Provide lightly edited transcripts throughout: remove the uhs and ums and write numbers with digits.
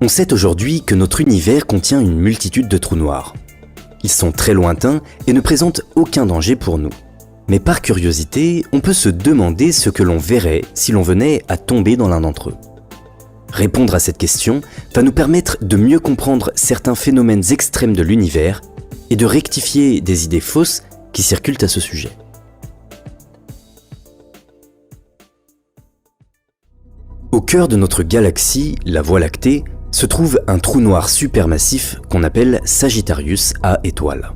On sait aujourd'hui que notre univers contient une multitude de trous noirs. Ils sont très lointains et ne présentent aucun danger pour nous. Mais par curiosité, on peut se demander ce que l'on verrait si l'on venait à tomber dans l'un d'entre eux. Répondre à cette question va nous permettre de mieux comprendre certains phénomènes extrêmes de l'univers et de rectifier des idées fausses qui circulent à ce sujet. Au cœur de notre galaxie, la Voie lactée, se trouve un trou noir supermassif qu'on appelle Sagittarius A étoile.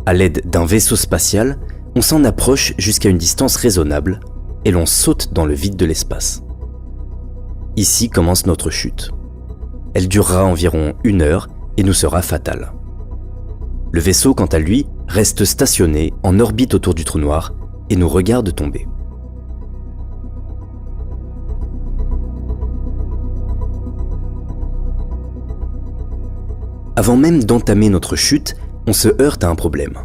À l'aide d'un vaisseau spatial, on s'en approche jusqu'à une distance raisonnable et l'on saute dans le vide de l'espace. Ici commence notre chute. Elle durera environ 1 heure et nous sera fatale. Le vaisseau, quant à lui, reste stationné en orbite autour du trou noir et nous regarde tomber. Avant même d'entamer notre chute, on se heurte à un problème.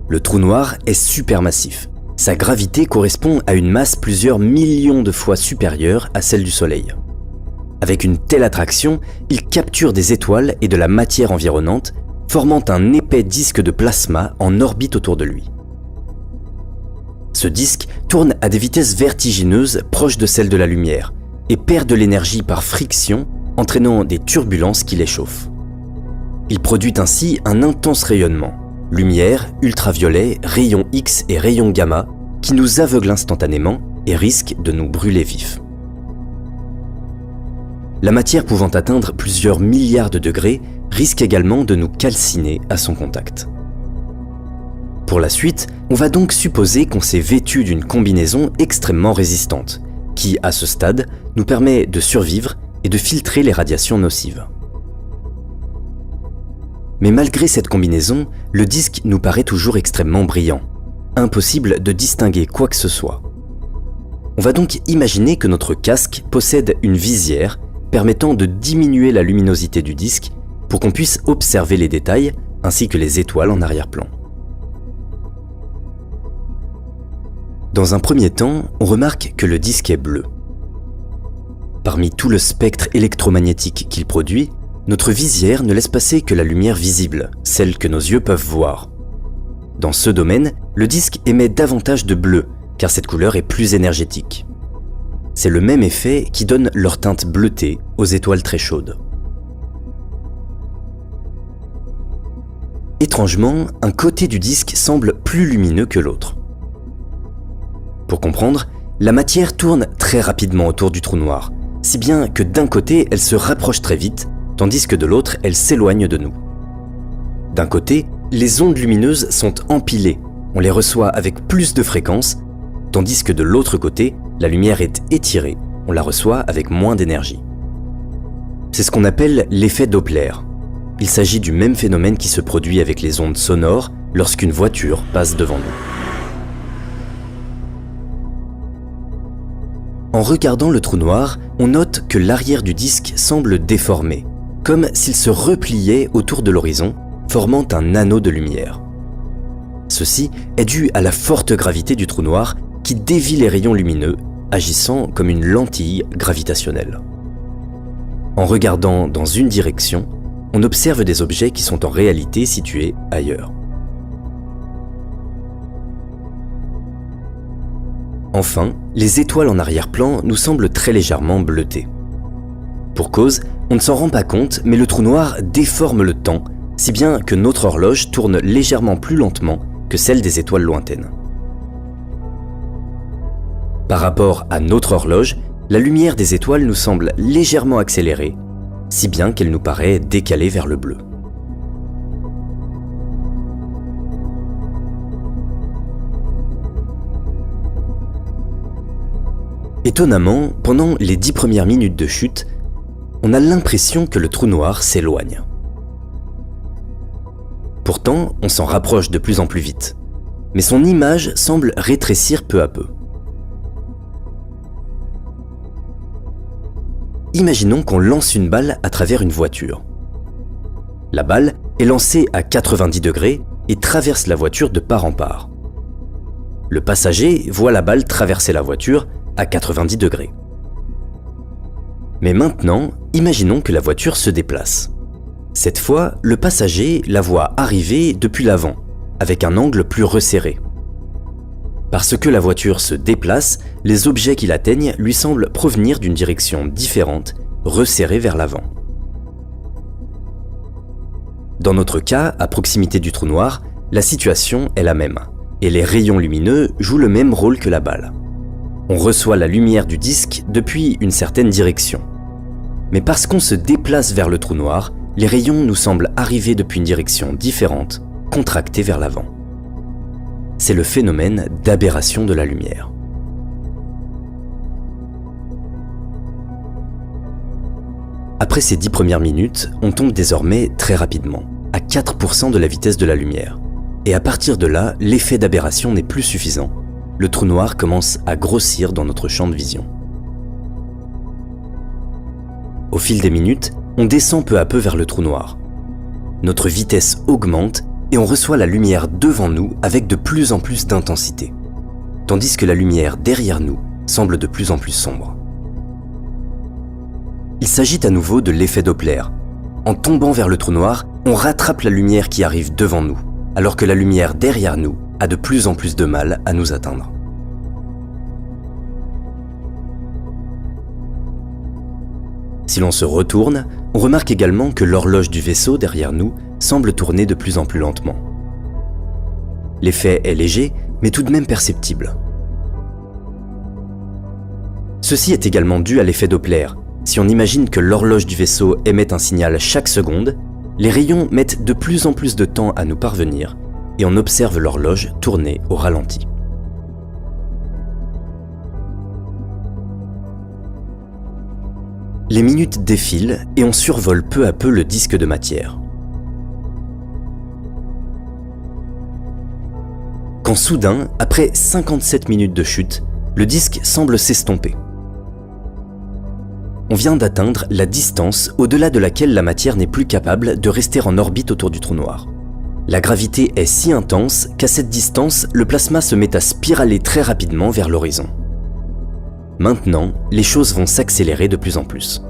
Le trou noir est supermassif. Sa gravité correspond à une masse plusieurs millions de fois supérieure à celle du Soleil. Avec une telle attraction, il capture des étoiles et de la matière environnante, formant un épais disque de plasma en orbite autour de lui. Ce disque tourne à des vitesses vertigineuses proches de celles de la lumière et perd de l'énergie par friction, entraînant des turbulences qui l'échauffent. Il produit ainsi un intense rayonnement, lumière, ultraviolet, rayons X et rayons gamma, qui nous aveuglent instantanément et risquent de nous brûler vifs. La matière pouvant atteindre plusieurs milliards de degrés risque également de nous calciner à son contact. Pour la suite, on va donc supposer qu'on s'est vêtu d'une combinaison extrêmement résistante, qui, à ce stade, nous permet de survivre et de filtrer les radiations nocives. Mais malgré cette combinaison, le disque nous paraît toujours extrêmement brillant. Impossible de distinguer quoi que ce soit. On va donc imaginer que notre casque possède une visière permettant de diminuer la luminosité du disque pour qu'on puisse observer les détails ainsi que les étoiles en arrière-plan. Dans un premier temps, on remarque que le disque est bleu. Parmi tout le spectre électromagnétique qu'il produit, notre visière ne laisse passer que la lumière visible, celle que nos yeux peuvent voir. Dans ce domaine, le disque émet davantage de bleu, car cette couleur est plus énergétique. C'est le même effet qui donne leur teinte bleutée aux étoiles très chaudes. Étrangement, un côté du disque semble plus lumineux que l'autre. Pour comprendre, la matière tourne très rapidement autour du trou noir, si bien que d'un côté, elle se rapproche très vite, tandis que de l'autre, elle s'éloigne de nous. D'un côté, les ondes lumineuses sont empilées, on les reçoit avec plus de fréquence, tandis que de l'autre côté, la lumière est étirée, on la reçoit avec moins d'énergie. C'est ce qu'on appelle l'effet Doppler. Il s'agit du même phénomène qui se produit avec les ondes sonores lorsqu'une voiture passe devant nous. En regardant le trou noir, on note que l'arrière du disque semble déformé, comme s'il se repliait autour de l'horizon, formant un anneau de lumière. Ceci est dû à la forte gravité du trou noir qui dévie les rayons lumineux, agissant comme une lentille gravitationnelle. En regardant dans une direction, on observe des objets qui sont en réalité situés ailleurs. Enfin, les étoiles en arrière-plan nous semblent très légèrement bleutées. Pour cause, on ne s'en rend pas compte, mais le trou noir déforme le temps, si bien que notre horloge tourne légèrement plus lentement que celle des étoiles lointaines. Par rapport à notre horloge, la lumière des étoiles nous semble légèrement accélérée, si bien qu'elle nous paraît décalée vers le bleu. Étonnamment, pendant les 10 premières minutes de chute, on a l'impression que le trou noir s'éloigne. Pourtant, on s'en rapproche de plus en plus vite, mais son image semble rétrécir peu à peu. Imaginons qu'on lance une balle à travers une voiture. La balle est lancée à 90 degrés et traverse la voiture de part en part. Le passager voit la balle traverser la voiture à 90 degrés. Mais maintenant, imaginons que la voiture se déplace. Cette fois, le passager la voit arriver depuis l'avant, avec un angle plus resserré. Parce que la voiture se déplace, les objets qui l'atteignent lui semblent provenir d'une direction différente, resserrée vers l'avant. Dans notre cas, à proximité du trou noir, la situation est la même, et les rayons lumineux jouent le même rôle que la balle. On reçoit la lumière du disque depuis une certaine direction. Mais parce qu'on se déplace vers le trou noir, les rayons nous semblent arriver depuis une direction différente, contractés vers l'avant. C'est le phénomène d'aberration de la lumière. Après ces 10 premières minutes, on tombe désormais très rapidement, à 4% de la vitesse de la lumière. Et à partir de là, l'effet d'aberration n'est plus suffisant. Le trou noir commence à grossir dans notre champ de vision. Au fil des minutes, on descend peu à peu vers le trou noir. Notre vitesse augmente et on reçoit la lumière devant nous avec de plus en plus d'intensité, tandis que la lumière derrière nous semble de plus en plus sombre. Il s'agit à nouveau de l'effet Doppler. En tombant vers le trou noir, on rattrape la lumière qui arrive devant nous, alors que la lumière derrière nous a de plus en plus de mal à nous atteindre. Si l'on se retourne, on remarque également que l'horloge du vaisseau derrière nous semble tourner de plus en plus lentement. L'effet est léger, mais tout de même perceptible. Ceci est également dû à l'effet Doppler. Si on imagine que l'horloge du vaisseau émet un signal chaque seconde, les rayons mettent de plus en plus de temps à nous parvenir et on observe l'horloge tourner au ralenti. Les minutes défilent et on survole peu à peu le disque de matière. Quand soudain, après 57 minutes de chute, le disque semble s'estomper. On vient d'atteindre la distance au-delà de laquelle la matière n'est plus capable de rester en orbite autour du trou noir. La gravité est si intense qu'à cette distance, le plasma se met à spiraler très rapidement vers l'horizon. Maintenant, les choses vont s'accélérer de plus en plus.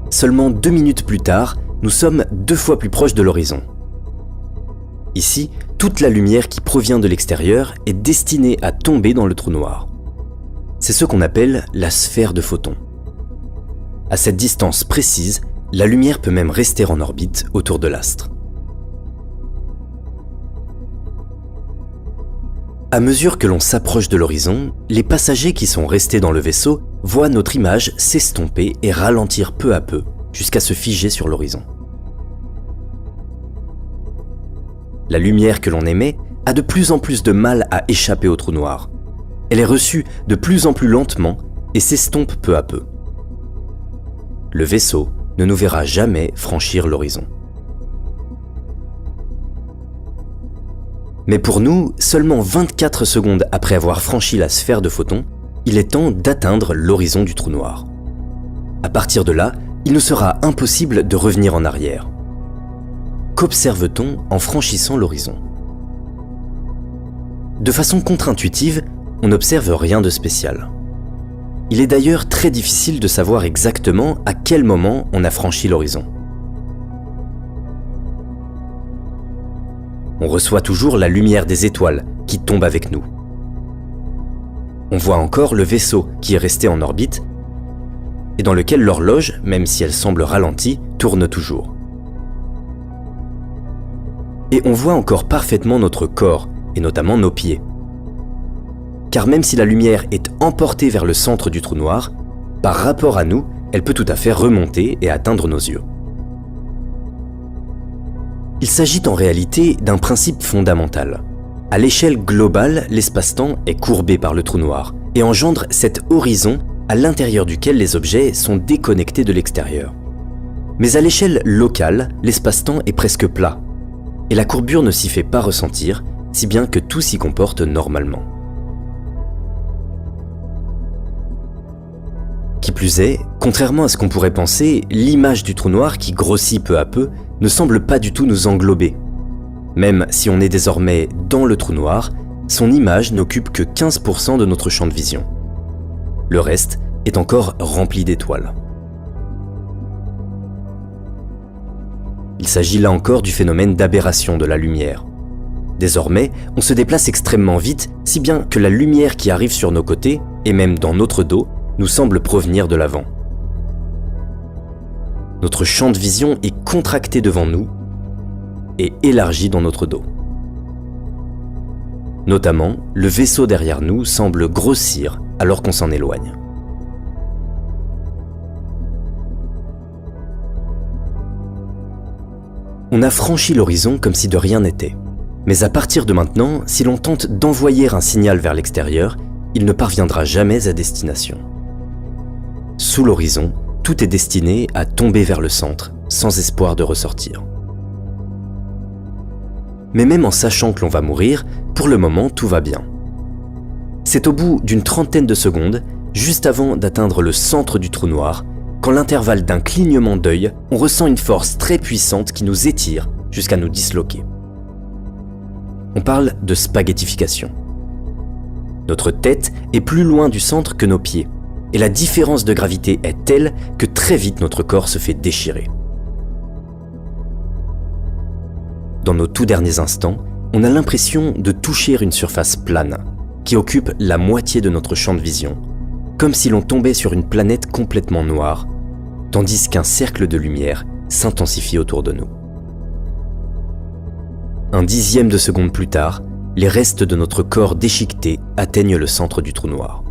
Seulement 2 minutes plus tard, nous sommes 2 fois plus proches de l'horizon. Ici, toute la lumière qui provient de l'extérieur est destinée à tomber dans le trou noir. C'est ce qu'on appelle la sphère de photons. À cette distance précise, la lumière peut même rester en orbite autour de l'astre. À mesure que l'on s'approche de l'horizon, les passagers qui sont restés dans le vaisseau voient notre image s'estomper et ralentir peu à peu, jusqu'à se figer sur l'horizon. La lumière que l'on émet a de plus en plus de mal à échapper au trou noir. Elle est reçue de plus en plus lentement et s'estompe peu à peu. Le vaisseau ne nous verra jamais franchir l'horizon. Mais pour nous, seulement 24 secondes après avoir franchi la sphère de photons, il est temps d'atteindre l'horizon du trou noir. À partir de là, il nous sera impossible de revenir en arrière. Qu'observe-t-on en franchissant l'horizon ? De façon contre-intuitive, on n'observe rien de spécial. Il est d'ailleurs très difficile de savoir exactement à quel moment on a franchi l'horizon. On reçoit toujours la lumière des étoiles qui tombe avec nous. On voit encore le vaisseau qui est resté en orbite et dans lequel l'horloge, même si elle semble ralentie, tourne toujours. Et on voit encore parfaitement notre corps, et notamment nos pieds. Car même si la lumière est emportée vers le centre du trou noir, par rapport à nous, elle peut tout à fait remonter et atteindre nos yeux. Il s'agit en réalité d'un principe fondamental. À l'échelle globale, l'espace-temps est courbé par le trou noir et engendre cet horizon à l'intérieur duquel les objets sont déconnectés de l'extérieur. Mais à l'échelle locale, l'espace-temps est presque plat et la courbure ne s'y fait pas ressentir, si bien que tout s'y comporte normalement. Qui plus est, contrairement à ce qu'on pourrait penser, l'image du trou noir qui grossit peu à peu ne semble pas du tout nous englober. Même si on est désormais dans le trou noir, son image n'occupe que 15% de notre champ de vision. Le reste est encore rempli d'étoiles. Il s'agit là encore du phénomène d'aberration de la lumière. Désormais, on se déplace extrêmement vite, si bien que la lumière qui arrive sur nos côtés, et même dans notre dos, nous semble provenir de l'avant. Notre champ de vision est contracté devant nous et élargi dans notre dos. Notamment, le vaisseau derrière nous semble grossir alors qu'on s'en éloigne. On a franchi l'horizon comme si de rien n'était. Mais à partir de maintenant, si l'on tente d'envoyer un signal vers l'extérieur, il ne parviendra jamais à destination. Sous l'horizon, tout est destiné à tomber vers le centre, sans espoir de ressortir. Mais même en sachant que l'on va mourir, pour le moment tout va bien. C'est au bout d'une trentaine de secondes, juste avant d'atteindre le centre du trou noir, qu'en l'intervalle d'un clignement d'œil, on ressent une force très puissante qui nous étire jusqu'à nous disloquer. On parle de spaghettification. Notre tête est plus loin du centre que nos pieds, et la différence de gravité est telle que très vite notre corps se fait déchirer. Dans nos tout derniers instants, on a l'impression de toucher une surface plane, qui occupe la moitié de notre champ de vision, comme si l'on tombait sur une planète complètement noire, tandis qu'un cercle de lumière s'intensifie autour de nous. Un dixième de seconde plus tard, les restes de notre corps déchiqueté atteignent le centre du trou noir.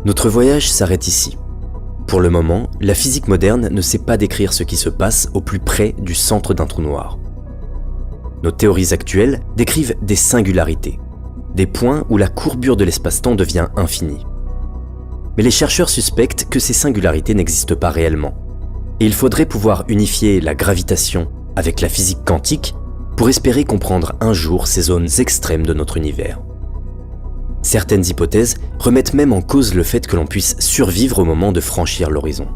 Notre voyage s'arrête ici. Pour le moment, la physique moderne ne sait pas décrire ce qui se passe au plus près du centre d'un trou noir. Nos théories actuelles décrivent des singularités, des points où la courbure de l'espace-temps devient infinie. Mais les chercheurs suspectent que ces singularités n'existent pas réellement, et il faudrait pouvoir unifier la gravitation avec la physique quantique pour espérer comprendre un jour ces zones extrêmes de notre univers. Certaines hypothèses remettent même en cause le fait que l'on puisse survivre au moment de franchir l'horizon.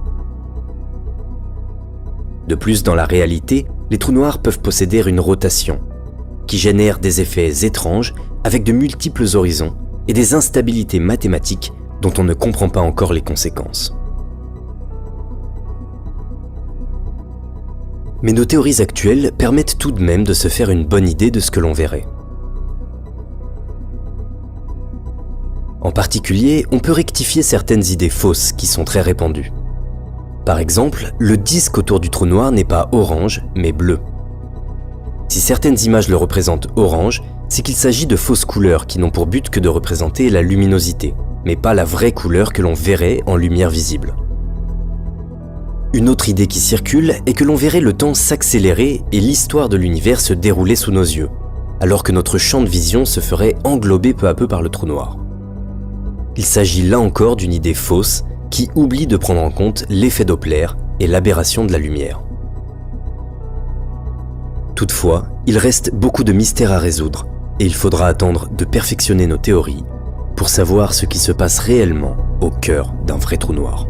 De plus, dans la réalité, les trous noirs peuvent posséder une rotation, qui génère des effets étranges avec de multiples horizons et des instabilités mathématiques dont on ne comprend pas encore les conséquences. Mais nos théories actuelles permettent tout de même de se faire une bonne idée de ce que l'on verrait. En particulier, on peut rectifier certaines idées fausses qui sont très répandues. Par exemple, le disque autour du trou noir n'est pas orange, mais bleu. Si certaines images le représentent orange, c'est qu'il s'agit de fausses couleurs qui n'ont pour but que de représenter la luminosité, mais pas la vraie couleur que l'on verrait en lumière visible. Une autre idée qui circule est que l'on verrait le temps s'accélérer et l'histoire de l'univers se dérouler sous nos yeux, alors que notre champ de vision se ferait englober peu à peu par le trou noir. Il s'agit là encore d'une idée fausse qui oublie de prendre en compte l'effet Doppler et l'aberration de la lumière. Toutefois, il reste beaucoup de mystères à résoudre et il faudra attendre de perfectionner nos théories pour savoir ce qui se passe réellement au cœur d'un vrai trou noir.